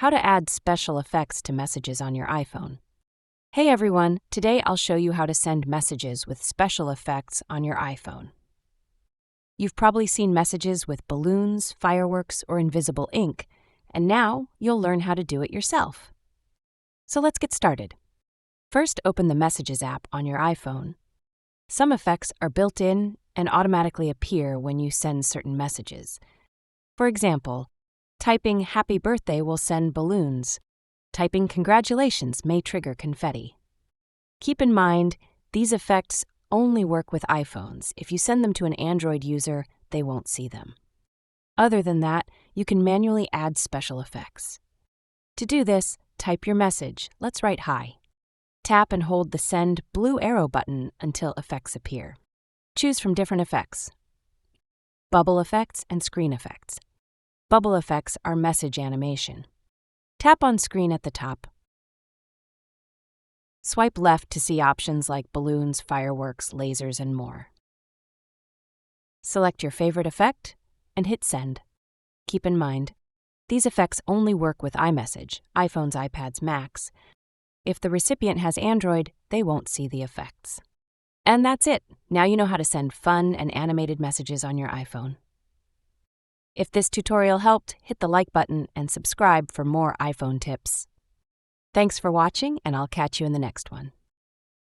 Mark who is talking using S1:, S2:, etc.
S1: How to add special effects to messages on your iPhone. Hey everyone, today I'll show you how to send messages with special effects on your iPhone. You've probably seen messages with balloons, fireworks, or invisible ink, and now you'll learn how to do it yourself. So let's get started. First, open the Messages app on your iPhone. Some effects are built in and automatically appear when you send certain messages. For example, typing "Happy Birthday" will send balloons. Typing "Congratulations" may trigger confetti. Keep in mind, these effects only work with iPhones. If you send them to an Android user, they won't see them. Other than that, you can manually add special effects. To do this, type your message. Let's write "Hi." Tap and hold the Send blue arrow button until effects appear. Choose from different effects: bubble effects and screen effects. Bubble effects are message animation. Tap on Screen at the top. Swipe left to see options like balloons, fireworks, lasers, and more. Select your favorite effect and hit Send. Keep in mind, these effects only work with iMessage, iPhones, iPads, Macs. If the recipient has Android, they won't see the effects. And that's it. Now you know how to send fun and animated messages on your iPhone. If this tutorial helped, hit the like button and subscribe for more iPhone tips. Thanks for watching, and I'll catch you in the next one.